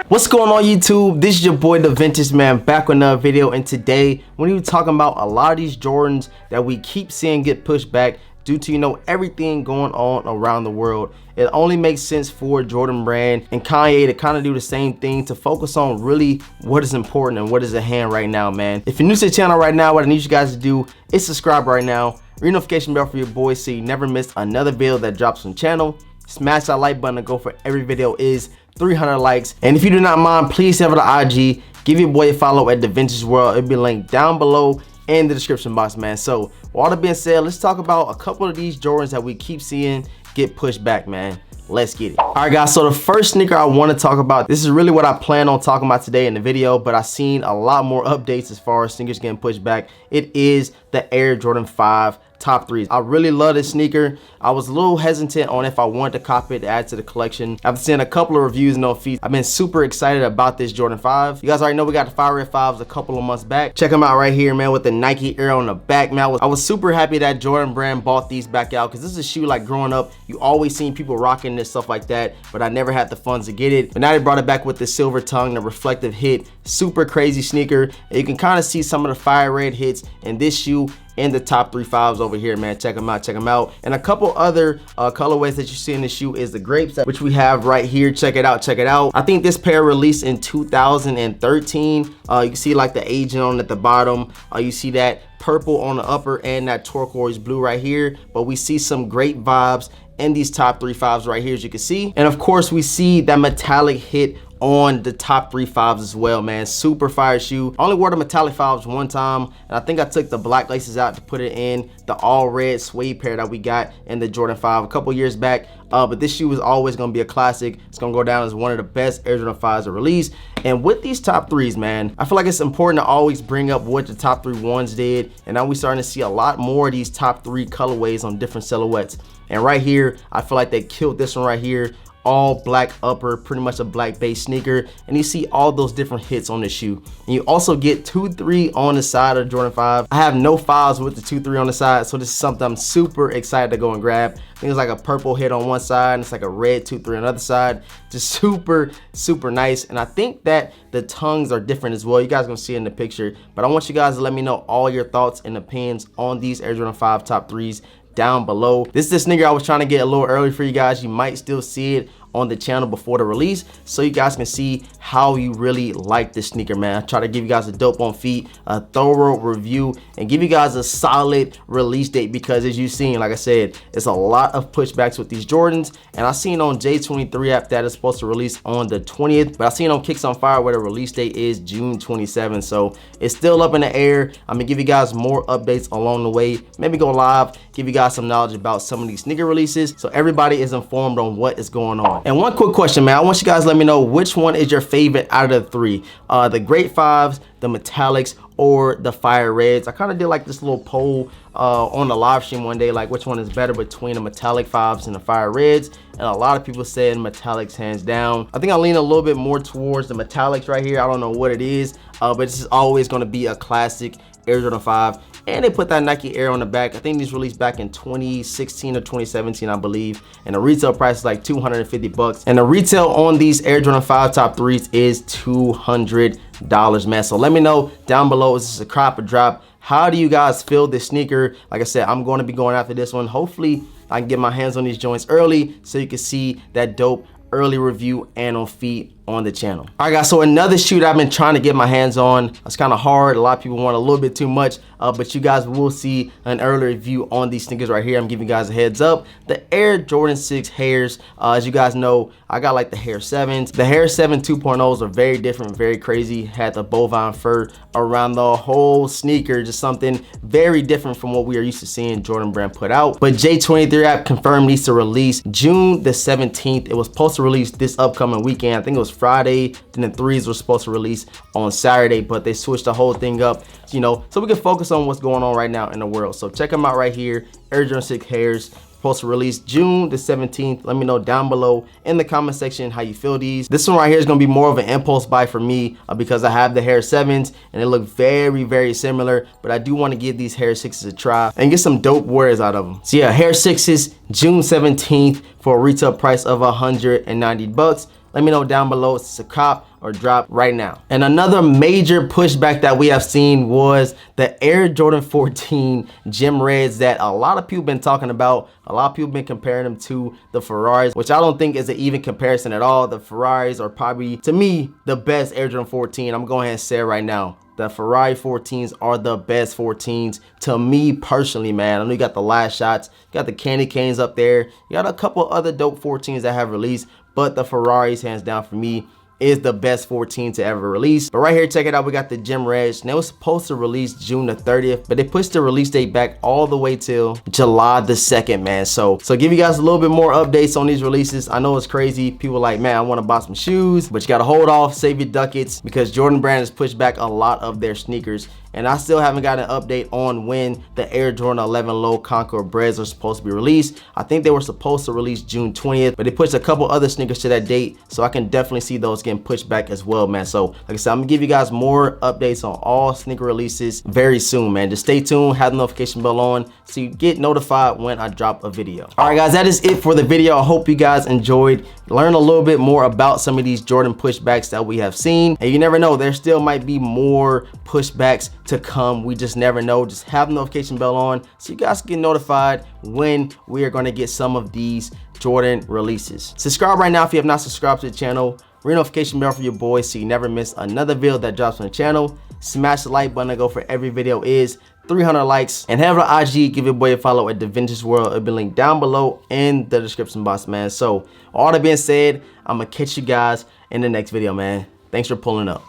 What's going on YouTube? This is your boy DeVintage man, back with another video, and today we're gonna be talking about a lot of these Jordans that we keep seeing get pushed back due to everything going on around the world. It only makes sense for Jordan Brand and Kanye to kind of do the same thing, to focus on really what is important and what is at hand right now, man. If you're new to the channel right now, what I need you guys to do is subscribe right now, ring notification bell for your boys so you never miss another video that drops from the channel. Smash that like button, and go for every video is 300 likes. And if you do not mind, please head over to IG, give your boy a follow at DeVintage World. It'll be linked down below in the description box, man. So with all that being said, let's talk about a couple of these Jordans that we keep seeing get pushed back, man. Let's get it. All right, guys, so the first sneaker I want to talk about, this is really what I plan on talking about today in the video, but I've seen a lot more updates as far as sneakers getting pushed back. It is the Air Jordan 5 top threes. I really love this sneaker. I was a little hesitant on if I wanted to copy it to add to the collection. I've seen a couple of reviews and no feeds. I've been super excited about this Jordan 5. You guys already know we got the Fire Red 5s a couple of months back. Check them out right here, man, with the Nike Air on the back, man. I was super happy that Jordan Brand bought these back out, because this is a shoe, like, growing up, you always seen people rocking this, stuff like that, but I never had the funds to get it. But now they brought it back with the silver tongue, the reflective hit, super crazy sneaker. And you can kind of see some of the Fire Red hits in this shoe and the top 3 5s over here, man. Check them out, check them out. And a couple other colorways that you see in the shoe is the grapes, which we have right here. Check it out, check it out. I think this pair released in 2013. You can see like the agent on at the bottom. You see that purple on the upper and that turquoise blue right here. But we see some great vibes in these top 3 5s right here, as you can see. And of course, we see that metallic hit on the top 3 5s as well, man. Super fire shoe. I only wore the metallic 5s one time, and I think I took the black laces out to put it in the all red suede pair that we got in the Jordan 5 a couple years back. But this shoe is always going to be a classic. It's going to go down as one of the best Air Jordan 5s to release. And with these top 3s, man, I feel like it's important to always bring up what the top 3 ones did. And now we're starting to see a lot more of these top 3 colorways on different silhouettes. And right here, I feel like they killed this one right here. All black upper, pretty much a black base sneaker, and you see all those different hits on the shoe. And you also get 2-3 on the side of Jordan 5. I have no files with the 2-3 on the side, so this is something I'm super excited to go and grab. I think it's like a purple hit on one side, and it's like a red 2-3 on the other side. Just super nice. And I think that the tongues are different as well. You guys gonna see it in the picture, but I want you guys to let me know all your thoughts and opinions on these Air Jordan 5 top 3s down below. This is the sneaker I was trying to get a little early for you guys. You might still see it on the channel before the release, so you guys can see how you really like this sneaker, man. I try to give you guys a dope on feet, a thorough review, and give you guys a solid release date, because as you've seen, like I said, it's a lot of pushbacks with these Jordans. And I seen on J23 app that it's supposed to release on the 20th, but I seen on Kicks on Fire where the release date is June 27th. So it's still up in the air. I'm gonna give you guys more updates along the way, maybe go live, give you guys some knowledge about some of these sneaker releases, so everybody is informed on what is going on. And one quick question, man, I want you guys to let me know which one is your favorite out of the 3, the Great 5s, the metallics, or the Fire Reds. I kind of did like this little poll on the live stream one day, like which one is better between the metallic 5s and the Fire Reds, and a lot of people said metallics hands down. I think I lean a little bit more towards the metallics right here. I don't know what it is, but this is always going to be a classic Air Jordan 5. And they put that Nike Air on the back. I think these released back in 2016 or 2017, I believe. And the retail price is like 250 bucks. And the retail on these Air Jordan 5 top 3s is $200, man. So let me know down below, is this a crop or drop? How do you guys feel this sneaker? Like I said, I'm going to be going after this one. Hopefully I can get my hands on these joints early so you can see that dope early review and on feet on the channel. All right, guys, so another shoe that I've been trying to get my hands on. It's kind of hard. A lot of people want a little bit too much, but you guys will see an early review on these sneakers right here. I'm giving you guys a heads up. The Air Jordan 6 Hairs, as you guys know, I got like the Hair 7s. The Hair 7 2.0s are very different, very crazy. Had the bovine fur around the whole sneaker, just something very different from what we are used to seeing Jordan Brand put out. But J23 app confirmed these to release June the 17th. It was supposed to release this upcoming weekend. I think it was Friday, then the 3s were supposed to release on Saturday, but they switched the whole thing up, so we can focus on what's going on right now in the world. So check them out right here, Air Jordan 6 Hairs. Supposed to release June the 17th. Let me know down below in the comment section how you feel these. This one right here is going to be more of an impulse buy for me because I have the Hair 7s and they look very similar, but I do want to give these Hair 6s a try and get some dope wears out of them. So yeah, Hair 6s June 17th for a retail price of $190. Let me know down below if it's a cop or drop right now. And another major pushback that we have seen was the Air Jordan 14 Gem Reds that a lot of people been talking about. A lot of people been comparing them to the Ferraris, which I don't think is an even comparison at all. The Ferraris are probably, to me, the best Air Jordan 14. I'm going ahead and say it right now. The Ferrari 14s are the best 14s to me personally, man. I know you got the last shots, you got the candy canes up there, you got a couple other dope 14s that have released, but the Ferraris, hands down for me, is the best 14 to ever release. But right here, check it out, we got the Gem Reds. And it was supposed to release June the 30th, but they pushed the release date back all the way till July the 2nd, man. So give you guys a little bit more updates on these releases. I know it's crazy. People are like, man, I want to buy some shoes, but you got to hold off, save your ducats, because Jordan Brand has pushed back a lot of their sneakers. And I still haven't got an update on when the Air Jordan 11 Low Concord Breads are supposed to be released. I think they were supposed to release June 20th, but they pushed a couple other sneakers to that date. So I can definitely see those getting pushed back as well, man. So like I said, I'm gonna give you guys more updates on all sneaker releases very soon, man. Just stay tuned, have the notification bell on so you get notified when I drop a video. All right, guys, that is it for the video. I hope you guys enjoyed, learn a little bit more about some of these Jordan pushbacks that we have seen. And you never know, there still might be more pushbacks to come. We just never know. Just have the notification bell on so you guys get notified when we are going to get some of these Jordan releases. Subscribe right now if you have not subscribed to the channel. Ring notification bell for your boys so you never miss another video that drops on the channel. Smash the like button to go for every video is 300 likes, and head over to IG, give your boy a follow at DeVintage World. It'll be linked down below in the description box, man. So all that being said, I'm gonna catch you guys in the next video, man. Thanks for pulling up.